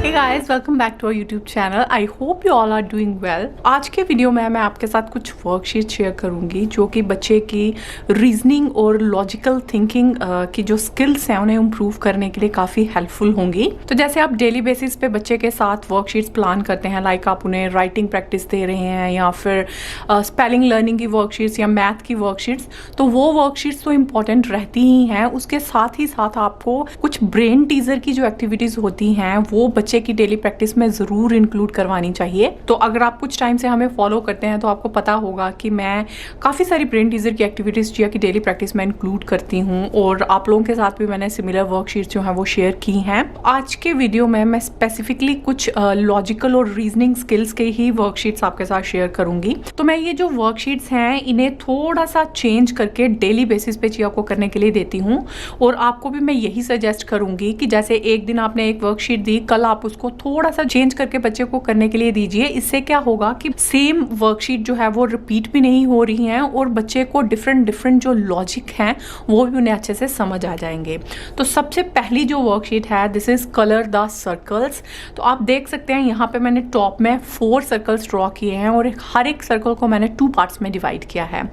Hey guys, welcome back to our YouTube channel. I hope you all are doing well. आज के video में मैं आपके साथ कुछ वर्कशीट शेयर करूंगी जो कि बच्चे की रीजनिंग और लॉजिकल थिंकिंग की जो स्किल्स हैं उन्हें इम्प्रूव करने के लिए काफ़ी हेल्पफुल होंगी। तो जैसे आप डेली बेसिस पे बच्चे के साथ वर्कशीट्स प्लान करते हैं, लाइक आप उन्हें राइटिंग प्रैक्टिस दे रहे हैं या फिर स्पेलिंग लर्निंग की वर्कशीट्स या मैथ की वर्कशीट्स, तो वो वर्कशीट्स तो इम्पॉर्टेंट रहती ही हैं। उसके साथ ही साथ आपको कुछ ब्रेन टीजर की जो एक्टिविटीज़ होती हैं वो बच्चे की डेली प्रैक्टिस में जरूर इंक्लूड करवानी चाहिए। तो अगर आप कुछ टाइम से हमें फॉलो करते हैं तो आपको पता होगा कि मैं काफ़ी सारी ब्रेन टीजर की एक्टिविटीज़ जिया की डेली प्रैक्टिस में इंक्लूड करती हूँ और आप लोगों के साथ भी मैंने सिमिलर वर्कशीट्स जो हैं वो शेयर की हैं। आज के वीडियो में मैं स्पेसिफिकली कुछ लॉजिकल और रीजनिंग स्किल्स के ही वर्कशीट्स आपके साथ शेयर करूंगी। तो मैं ये जो वर्कशीट्स हैं इन्हें थोड़ा सा चेंज करके डेली बेसिस पे जिया को करने के लिए देती हूँ और आपको भी मैं यही सजेस्ट करूंगी कि जैसे एक दिन आपने एक वर्कशीट दी, कल आप उसको थोड़ा सा चेंज करके बच्चे को करने के लिए दीजिए। इससे क्या होगा कि सेम वर्कशीट जो है वो रिपीट भी नहीं हो रही हैं और बच्चे को डिफरेंट जो लॉजिक हैं वो भी उन्हें अच्छे से समझ आ जाएंगे। तो सबसे पहली जो वर्कशीट है, this is colour the circles. तो आप देख सकते हैं यहाँ पे मैंने टॉप में 4 सर्कल्स ड्रॉ किए हैं और हर एक सर्कल को मैंने 2 पार्ट्स में डिवाइड किया है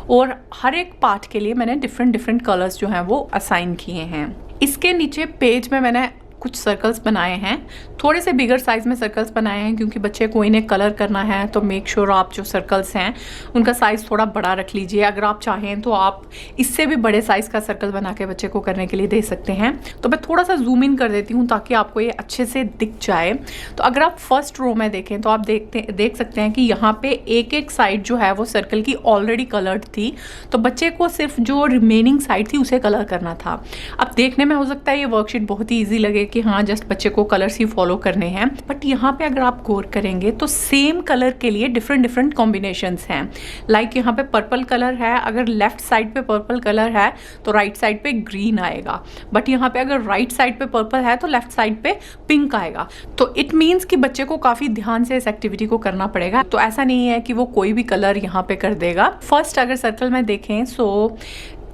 और हर एक पार्ट के लिए मैंने डिफरेंट कलर्स जो हैं वो असाइन किए हैं। इसके नीचे पेज में मैंने कुछ सर्कल्स बनाए हैं, थोड़े से बिगर साइज में सर्कल्स बनाए हैं क्योंकि बच्चे को इन्हें कलर करना है। तो मेक श्योर आप जो सर्कल्स हैं उनका साइज थोड़ा बड़ा रख लीजिए। अगर आप चाहें तो आप इससे भी बड़े साइज का सर्कल बना के बच्चे को करने के लिए दे सकते हैं। तो मैं थोड़ा सा जूम इन कर देती हूँ ताकि आपको ये अच्छे से दिख जाए। तो अगर आप फर्स्ट रो में देखें तो आप देख सकते हैं कि यहाँ पे एक साइड जो है वो सर्कल की ऑलरेडी कलर्ड थी, तो बच्चे को सिर्फ जो रिमेनिंग साइड थी उसे कलर करना था। अब देखने में हो सकता है ये वर्कशीट बहुत ही ईजी लगे कि हाँ जस्ट बच्चे को कलर्स ही फॉलो करने हैं, बट यहाँ पे अगर आप गौर करेंगे तो सेम कलर के लिए डिफरेंट कॉम्बिनेशंस हैं। लाइक यहाँ पे पर्पल कलर है, अगर लेफ्ट साइड पे पर्पल कलर है तो राइट साइड पे ग्रीन आएगा, बट यहाँ पे अगर राइट साइड पे पर्पल है तो लेफ्ट साइड पे पिंक आएगा। तो इट मीन्स कि बच्चे को काफी ध्यान से इस एक्टिविटी को करना पड़ेगा। तो ऐसा नहीं है कि वो कोई भी कलर यहाँ पे कर देगा। फर्स्ट अगर सर्कल में देखें सो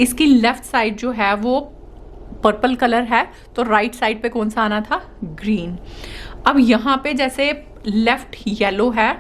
इसकी लेफ्ट साइड जो है वो पर्पल कलर है तो राइट साइड पे कौन सा आना था, ग्रीन। अब यहाँ पे जैसे लेफ्ट येलो है,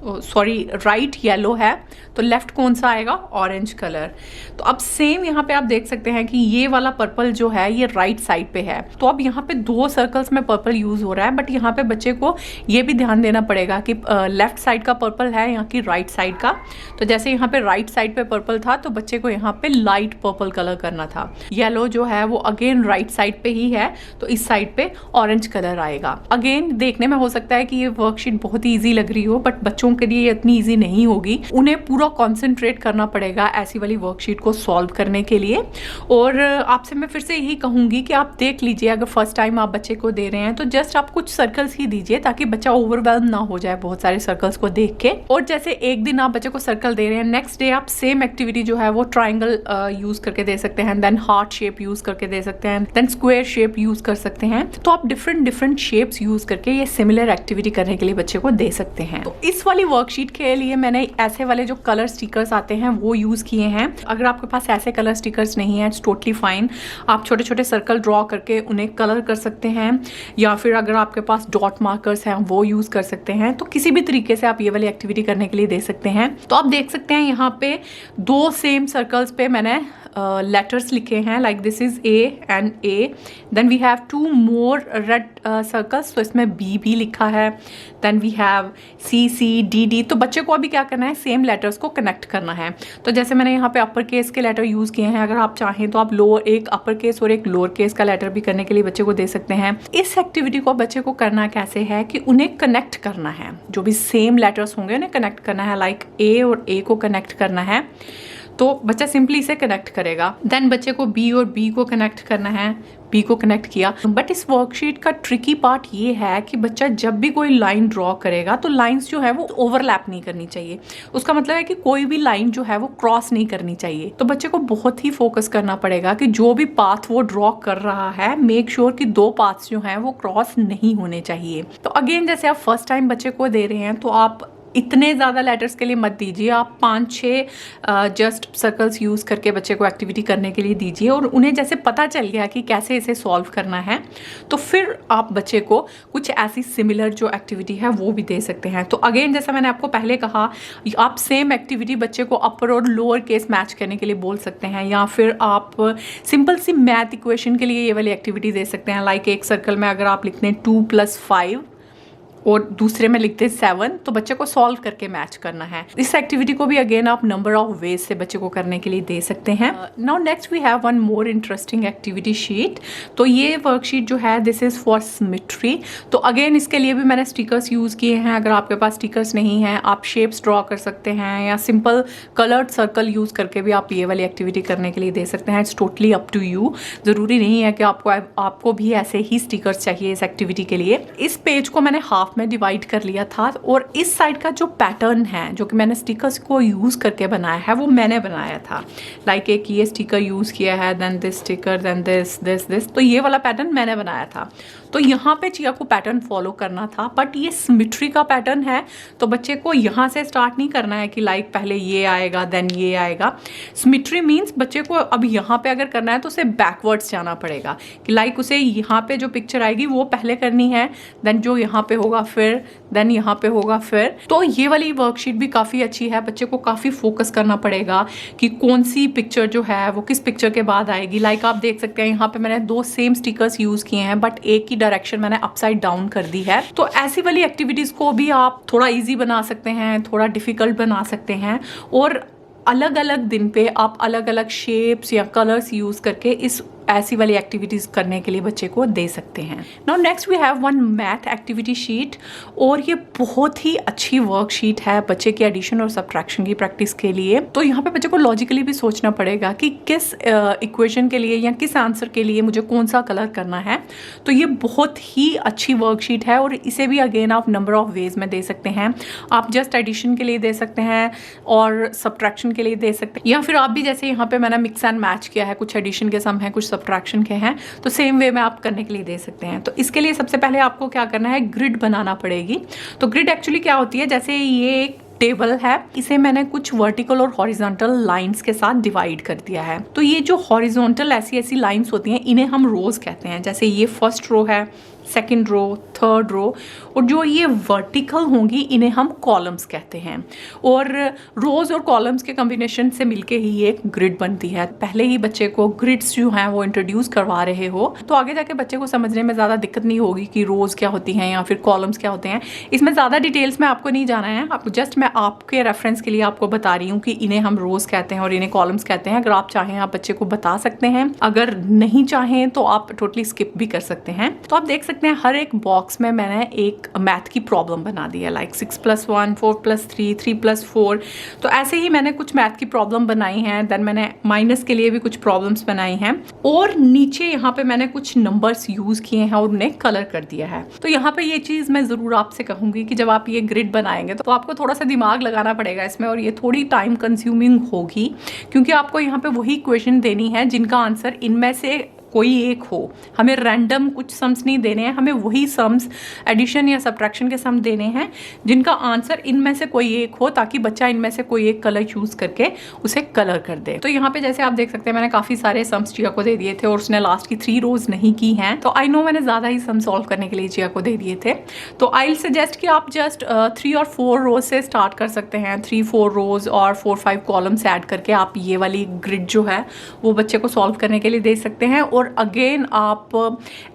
राइट येलो है तो लेफ्ट कौन सा आएगा, ऑरेंज कलर। तो अब सेम यहाँ पे आप देख सकते हैं कि ये वाला पर्पल जो है ये राइट साइड पे है। तो अब यहाँ पे 2 सर्कल्स में पर्पल यूज हो रहा है, बट यहाँ पे बच्चे को ये भी ध्यान देना पड़ेगा कि लेफ्ट साइड का पर्पल है यहाँ की राइट साइड का। तो जैसे यहाँ पे राइट साइड पे पर्पल था तो बच्चे को यहाँ पे लाइट पर्पल कलर करना था। येलो जो है वो अगेन राइट साइड पे ही है तो इस साइड पे ऑरेंज कलर आएगा। अगेन देखने में हो सकता है कि ये वर्कशीट बहुत ही ईजी लग रही हो, बट बच्चों के लिए इतनी इजी नहीं होगी। उन्हें पूरा कंसंट्रेट करना पड़ेगा ऐसी वाली वर्कशीट को सॉल्व करने के लिए। और आपसे मैं फिर से यही कहूंगी कि आप देख लीजिए, अगर फर्स्ट टाइम आप बच्चे को दे रहे हैं तो जस्ट आप कुछ सर्कल्स ही दीजिए ताकि बच्चा ओवरवेल्म ना हो जाए बहुत सारे सर्कल्स को देख के। और जैसे एक दिन आप बच्चे को सर्कल दे रहे हैं, नेक्स्ट डे आप सेम एक्टिविटी जो है वो ट्राइंगल यूज करके दे सकते हैं, देन हार्ट शेप यूज करके दे सकते हैं, देन स्क्वायर शेप यूज कर सकते हैं। तो आप डिफरेंट शेप्स यूज करके ये सिमिलर एक्टिविटी करने के लिए बच्चे को दे सकते हैं। तो इस वाली वर्कशीट के लिए मैंने ऐसे वाले जो कलर स्टिकर्स आते हैं वो यूज किए हैं। अगर आपके पास ऐसे कलर स्टिकर्स नहीं है, इट्स टोटली फाइन। आप छोटे सर्कल ड्रॉ करके उन्हें कलर कर सकते हैं, या फिर अगर आपके पास डॉट मार्कर्स हैं वो यूज कर सकते हैं। तो किसी भी तरीके से आप ये वाली एक्टिविटी करने के लिए दे सकते हैं। तो आप देख सकते हैं यहाँ पे 2 सेम सर्कल्स पे मैंने लेटर्स लिखे हैं, like this is A and A. Then we have 2 more red circles, तो इसमें बी भी लिखा है। Then we have C C D D. तो बच्चे को अभी क्या करना है, सेम लेटर्स को कनेक्ट करना है। तो जैसे मैंने यहाँ पे अपर केस के लेटर यूज किए हैं, अगर आप चाहें तो आप एक अपर केस और एक लोअर केस का लेटर भी करने के लिए बच्चे को दे सकते हैं। इस एक्टिविटी को बच्चे को करना कैसे है कि उन्हें कनेक्ट करना है, जो भी सेम लेटर्स होंगे उन्हें कनेक्ट करना है। लाइक ए और ए को कनेक्ट करना है तो बच्चा सिंपली इसे कनेक्ट करेगा। देन बच्चे को बी और बी को कनेक्ट करना है, बी को कनेक्ट किया। बट इस वर्कशीट का ट्रिकी पार्ट ये है कि बच्चा जब भी कोई लाइन ड्रॉ करेगा तो लाइंस जो है वो ओवरलैप नहीं करनी चाहिए। उसका मतलब है कि कोई भी लाइन जो है वो क्रॉस नहीं करनी चाहिए। तो बच्चे को बहुत ही फोकस करना पड़ेगा कि जो भी पाथ वो ड्रॉ कर रहा है, मेक श्योर कि 2 पाथ्स जो हैं वो क्रॉस नहीं होने चाहिए। तो अगेन जैसे आप फर्स्ट टाइम बच्चे को दे रहे हैं तो आप इतने ज़्यादा लेटर्स के लिए मत दीजिए, आप 5-6 जस्ट सर्कल्स यूज़ करके बच्चे को एक्टिविटी करने के लिए दीजिए। और उन्हें जैसे पता चल गया कि कैसे इसे सॉल्व करना है, तो फिर आप बच्चे को कुछ ऐसी सिमिलर जो एक्टिविटी है वो भी दे सकते हैं। तो अगेन जैसा मैंने आपको पहले कहा, आप सेम एक्टिविटी बच्चे को अपर और लोअर केस मैच करने के लिए बोल सकते हैं, या फिर आप सिंपल सी मैथ इक्वेशन के लिए ये वाली एक्टिविटी दे सकते हैं। लाइक एक सर्कल में अगर आप लिखते हैं 2 + 5 और दूसरे में लिखते हैं 7, तो बच्चे को सॉल्व करके मैच करना है। इस एक्टिविटी को भी अगेन आप नंबर ऑफ वेज से बच्चे को करने के लिए दे सकते हैं। Now next we have one more interesting activity sheet. तो ये वर्कशीट जो है दिस इज फॉर सिमेट्री। तो अगेन इसके लिए भी मैंने स्टिकर्स यूज किए हैं। अगर आपके पास स्टिकर्स नहीं है, आप शेप्स ड्रॉ कर सकते हैं, या सिंपल कलर्ड सर्कल यूज करके भी आप ये वाली एक्टिविटी करने के लिए दे सकते हैं। It's totally up to you. जरूरी नहीं है कि आपको भी ऐसे ही स्टिकर्स चाहिए इस एक्टिविटी के लिए। इस पेज को मैंने हाफ में डिवाइड कर लिया था, और इस साइड का जो पैटर्न है जो कि मैंने स्टिकर्स को यूज करके बनाया है वो मैंने बनाया था। लाइक एक ये स्टिकर यूज किया है, then this sticker, then this, तो ये वाला पैटर्न मैंने बनाया था। तो यहाँ पे चिया को पैटर्न फॉलो करना था, बट ये सिमेट्री का पैटर्न है, तो बच्चे को यहाँ से स्टार्ट नहीं करना है कि लाइक पहले ये आएगा देन ये आएगा। सिमेट्री मीन्स बच्चे को अब यहाँ पे अगर करना है तो उसे बैकवर्ड्स जाना पड़ेगा, कि लाइक उसे यहाँ पे जो पिक्चर आएगी वो पहले करनी है, देन जो यहाँ पे होगा फिर, देन यहाँ पे होगा फिर। तो ये वाली वर्कशीट भी काफ़ी अच्छी है। बच्चे को काफ़ी फोकस करना पड़ेगा कि कौन सी पिक्चर जो है वो किस पिक्चर के बाद आएगी। लाइक आप देख सकते हैं यहाँ पे मैंने 2 सेम स्टिकर्स यूज किए हैं, बट एक की डायरेक्शन मैंने अपसाइड डाउन कर दी है। तो ऐसी वाली एक्टिविटीज को भी आप थोड़ा इजी बना सकते हैं, थोड़ा डिफिकल्ट बना सकते हैं, और अलग अलग दिन पे आप अलग अलग शेप्स या कलर्स यूज करके इस ऐसी वाली एक्टिविटीज करने के लिए बच्चे को दे सकते हैं। Now next we have one math activity sheet, और ये बहुत ही अच्छी वर्कशीट है बच्चे की एडिशन और सब्ट्रैक्शन की प्रैक्टिस के लिए। तो यहाँ पे बच्चे को लॉजिकली भी सोचना पड़ेगा कि किस इक्वेशन के लिए या किस आंसर के लिए मुझे कौन सा कलर करना है। तो ये बहुत ही अच्छी वर्कशीट है, और इसे भी अगेन आप नंबर ऑफ वेज में दे सकते हैं। आप जस्ट एडिशन के लिए दे सकते हैं और सब्ट्रैक्शन के लिए दे सकते हैं, या फिर आप भी जैसे यहाँ पे मैंने मिक्स एंड मैच किया है, कुछ एडिशन के सम है कुछ सब्ट्रैक्शन के हैं, तो सेम वे में आप करने के लिए दे सकते हैं। तो इसके लिए सबसे पहले आपको क्या करना है, ग्रिड बनाना पड़ेगी। तो ग्रिड एक्चुअली क्या होती है, जैसे ये एक टेबल है, इसे मैंने कुछ वर्टिकल और हॉरिजॉन्टल लाइंस के साथ डिवाइड कर दिया है। तो ये जो हॉरिजॉन्टल ऐसी लाइंस होती हैं, इन्हें हम रोज कहते हैं। जैसे ये फर्स्ट रो है, सेकंड रो, थर्ड रो, और जो ये वर्टिकल होंगी इन्हें हम कॉलम्स कहते हैं। और रोज और कॉलम्स के कॉम्बिनेशन से मिलके ही एक ग्रिड बनती है। पहले ही बच्चे को ग्रिड्स जो हैं वो इंट्रोड्यूस करवा रहे हो, तो आगे जाके बच्चे को समझने में ज़्यादा दिक्कत नहीं होगी कि रोज क्या होती हैं या फिर कॉलम्स क्या होते हैं। इसमें ज़्यादा डिटेल्स में आपको नहीं जाना है, आपको जस्ट मैं आपके रेफरेंस के लिए आपको बता रही हूँ कि इन्हें हम रोज कहते हैं और इन्हें कॉलम्स कहते हैं। अगर आप चाहें आप बच्चे को बता सकते हैं, अगर नहीं चाहें तो आप टोटली स्किप भी कर सकते हैं। तो आप देख सकते हैं हर एक बॉक्स में मैंने एक मैथ की प्रॉब्लम बना दी है, लाइक 6 + 1, 4 + 3, 3 + 4। तो ऐसे ही मैंने कुछ मैथ की प्रॉब्लम बनाई हैं। देन मैंने माइनस के लिए भी कुछ प्रॉब्लम्स बनाई हैं, और नीचे यहाँ पे मैंने कुछ नंबर्स यूज किए हैं और उन्हें कलर कर दिया है। तो यहाँ पे ये चीज मैं जरूर आपसे कहूंगी कि जब आप ये ग्रिड बनाएंगे तो आपको थोड़ा सा दिमाग लगाना पड़ेगा इसमें, और ये थोड़ी टाइम कंज्यूमिंग होगी, क्योंकि आपको यहाँ पे वही क्वेश्चन देनी है जिनका आंसर इनमें से कोई एक हो। हमें रैंडम कुछ सम्स नहीं देने हैं, हमें वही सम्स एडिशन या सब्ट्रैक्शन के सम देने हैं जिनका आंसर इनमें से कोई एक हो, ताकि बच्चा इनमें से कोई एक कलर चूज करके उसे कलर कर दे। तो यहाँ पे जैसे आप देख सकते हैं मैंने काफी सारे सम्स चिया को दे दिए थे, और उसने लास्ट की 3 रोज नहीं की हैं। तो आई नो मैंने ज्यादा ही सम सॉल्व करने के लिए चिया को दे दिए थे। तो आई विल सजेस्ट कि आप जस्ट 3 और 4 रोज से स्टार्ट कर सकते हैं। 3-4 रोज और 4-5 कॉलम्स ऐड करके आप ये वाली ग्रिड जो है वो बच्चे को सॉल्व करने के लिए दे सकते हैं। और अगेन आप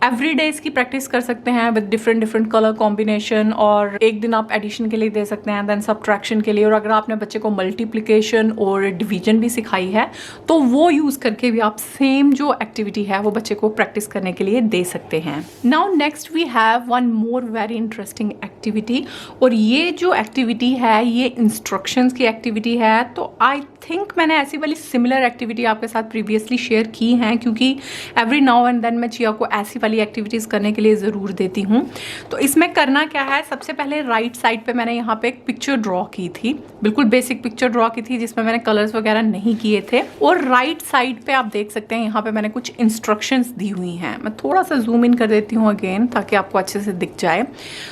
एवरी डे इसकी प्रैक्टिस कर सकते हैं विद डिफरेंट कलर कॉम्बिनेशन, और एक दिन आप एडिशन के लिए दे सकते हैं, देन सब्ट्रैक्शन के लिए। और अगर आपने बच्चे को मल्टीप्लिकेशन और डिवीजन भी सिखाई है तो वो यूज करके भी आप सेम जो एक्टिविटी है वो बच्चे को प्रैक्टिस करने के लिए दे सकते हैं। Now next we have one more very interesting activity, और ये जो एक्टिविटी है ये इंस्ट्रक्शंस की एक्टिविटी है। तो आई थिंक मैंने ऐसी वाली सिमिलर एक्टिविटी आपके साथ प्रीवियसली शेयर की हैं, क्योंकि एवरी नाउ एंड देन मैं चिया को ऐसी वाली एक्टिविटीज़ करने के लिए ज़रूर देती हूँ। तो इसमें करना क्या है, सबसे पहले राइट साइड पे मैंने यहाँ पे एक पिक्चर ड्रॉ की थी, बिल्कुल बेसिक पिक्चर ड्रॉ की थी जिसमें मैंने कलर्स वगैरह नहीं किए थे। और राइट साइड पे आप देख सकते हैं यहाँ पे मैंने कुछ इंस्ट्रक्शंस दी हुई हैं। मैं थोड़ा सा जूम इन कर देती हूँ अगेन ताकि आपको अच्छे से दिख जाए।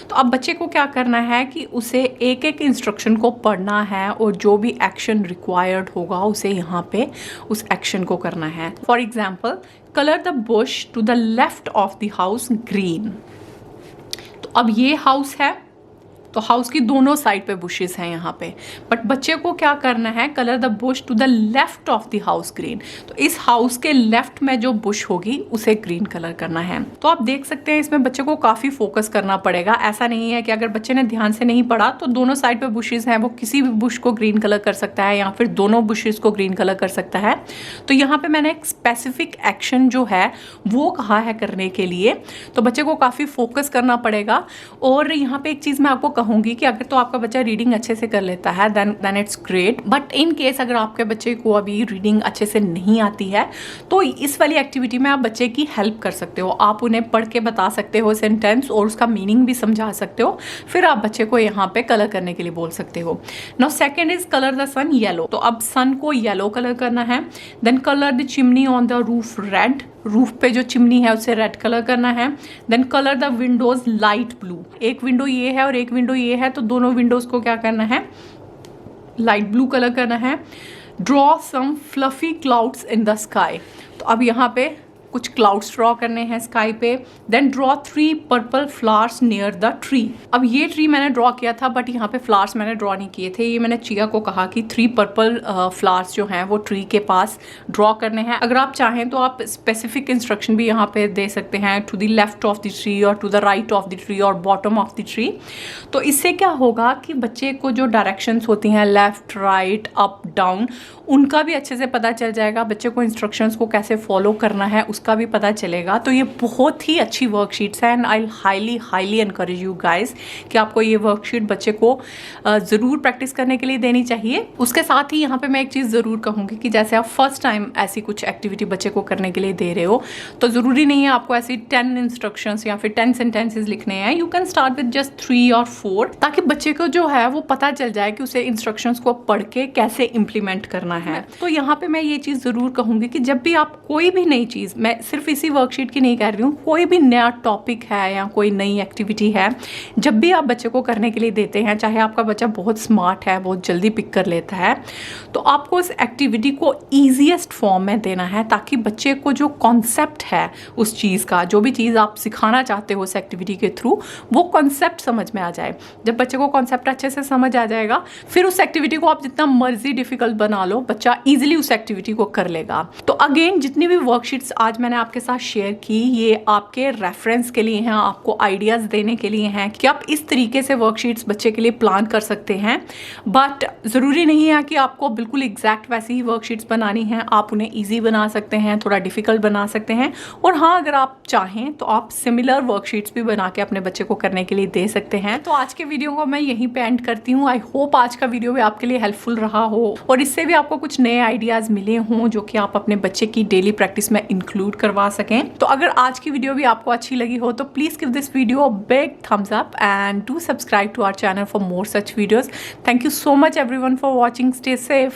तो अब बच्चे को क्या करना है कि उसे एक एक इंस्ट्रक्शन को पढ़ना है और जो भी एक्शन रिक्वायर्ड होगा उसे यहाँ पे उस एक्शन को करना है। For example, colour the bush to the left of the house green. तो अब ये हाउस है, तो हाउस की दोनों साइड पे बुशेस हैं यहाँ पे, बट बच्चे को क्या करना है, colour the bush to the left of the house green. तो इस हाउस के लेफ्ट में जो बुश होगी उसे ग्रीन कलर करना है। तो आप देख सकते हैं इसमें बच्चे को काफ़ी फोकस करना पड़ेगा। ऐसा नहीं है कि अगर बच्चे ने ध्यान से नहीं पढ़ा तो दोनों साइड पे बुशेस हैं, वो किसी भी बुश को ग्रीन कलर कर सकता है या फिर दोनों बुशेस को ग्रीन कलर कर सकता है। तो यहाँ पे मैंने एक स्पेसिफिक एक्शन जो है वो कहा है करने के लिए, तो बच्चे को काफ़ी फोकस करना पड़ेगा। और यहाँ पे एक चीज़ मैं आपको कहूँगी कि अगर तो आपका बच्चा रीडिंग अच्छे से कर लेता है then it's great, but in case अगर आपके बच्चे को अभी रीडिंग अच्छे से नहीं आती है तो इस वाली एक्टिविटी में आप बच्चे की हेल्प कर सकते हो। आप उन्हें पढ़ के बता सकते हो सेंटेंस और उसका मीनिंग भी समझा सकते हो, फिर आप बच्चे को यहाँ पे कलर करने के लिए बोल सकते हो। Now second is colour the sun yellow. तो अब सन को येलो कलर करना है। Then colour the chimney on the roof red. Roof पे जो चिमनी है उसे रेड कलर करना है। Then colour the windows light blue. एक विंडो ये है और एक विंडो ये है, तो दोनों विंडोज को क्या करना है, लाइट ब्लू कलर करना है। Draw some fluffy clouds in the sky. तो अब यहाँ पे कुछ क्लाउड्स ड्रॉ करने हैं स्काई पे। Then draw 3 purple flowers near the tree. अब ये ट्री मैंने ड्रॉ किया था बट यहाँ पे फ्लावर्स मैंने ड्रॉ नहीं किए थे। ये मैंने चिया को कहा कि 3 पर्पल फ्लावर्स जो हैं वो ट्री के पास ड्रॉ करने हैं। अगर आप चाहें तो आप स्पेसिफिक इंस्ट्रक्शन भी यहाँ पे दे सकते हैं, to the left of the tree और to the right of the tree और बॉटम ऑफ द ट्री। तो इससे क्या होगा कि बच्चे को जो डायरेक्शंस होती हैं लेफ्ट राइट अप डाउन, उनका भी अच्छे से पता चल जाएगा। बच्चे को इंस्ट्रक्शंस को कैसे फॉलो करना है उसका भी पता चलेगा। तो ये बहुत ही अच्छी वर्कशीट्स है and I highly encourage you guys कि आपको ये वर्कशीट बच्चे को ज़रूर प्रैक्टिस करने के लिए देनी चाहिए। उसके साथ ही यहाँ पे मैं एक चीज़ ज़रूर कहूँगी कि जैसे आप फर्स्ट टाइम ऐसी कुछ एक्टिविटी बच्चे को करने के लिए दे रहे हो तो ज़रूरी नहीं है आपको ऐसी 10 इंस्ट्रक्शंस या फिर 10 सेंटेंसेज लिखने हैं। You can start with just 3 और 4 ताकि बच्चे को जो है वो पता चल जाए कि उसे इंस्ट्रक्शंस को पढ़ के कैसे इम्प्लीमेंट करना है। तो यहाँ पे मैं ये चीज़ ज़रूर कहूँगी कि जब भी आप कोई भी नई चीज़, मैं सिर्फ इसी वर्कशीट की नहीं कह रही हूँ, कोई भी नया टॉपिक है या कोई नई एक्टिविटी है, जब भी आप बच्चे को करने के लिए देते हैं, चाहे आपका बच्चा बहुत स्मार्ट है, बहुत जल्दी पिक कर लेता है, तो आपको उस एक्टिविटी को ईजीएस्ट फॉर्म में देना है ताकि बच्चे को जो कॉन्सेप्ट है उस चीज़ का, जो भी चीज़ आप सिखाना चाहते हो उस एक्टिविटी के थ्रू, वो कॉन्सेप्ट समझ में आ जाए। जब बच्चे को कॉन्सेप्ट अच्छे से समझ आ जाएगा फिर उस एक्टिविटी को आप जितना मर्जी डिफिकल्ट बना लो, बच्चा ईजिली उस एक्टिविटी को कर लेगा। तो अगेन जितनी भी वर्कशीट्स आज मैंने आपके साथ शेयर की ये आपके रेफरेंस के लिए हैं, आपको आइडियाज देने के लिए हैं कि आप इस तरीके से वर्कशीट्स बच्चे के लिए प्लान कर सकते हैं। बट ज़रूरी नहीं है कि आपको बिल्कुल एग्जैक्ट वैसी ही वर्कशीट्स बनानी हैं। आप उन्हें ईजी बना सकते हैं, थोड़ा डिफिकल्ट बना सकते हैं, और हाँ अगर आप चाहें तो आप सिमिलर वर्कशीट्स भी बना के अपने बच्चे को करने के लिए दे सकते हैं। तो आज के वीडियो को मैं यहीं पे एंड करती हूँ। आई होप आज का वीडियो भी आपके लिए हेल्पफुल रहा हो और इससे भी आपको कुछ नए आइडियाज मिले हों जो कि आप अपने बच्चे की डेली प्रैक्टिस में इंक्लूड करवा सकें। तो अगर आज की वीडियो भी आपको अच्छी लगी हो तो please give this video a big thumbs up and do subscribe to our channel for more such videos. Thank you so much everyone for watching. Stay safe.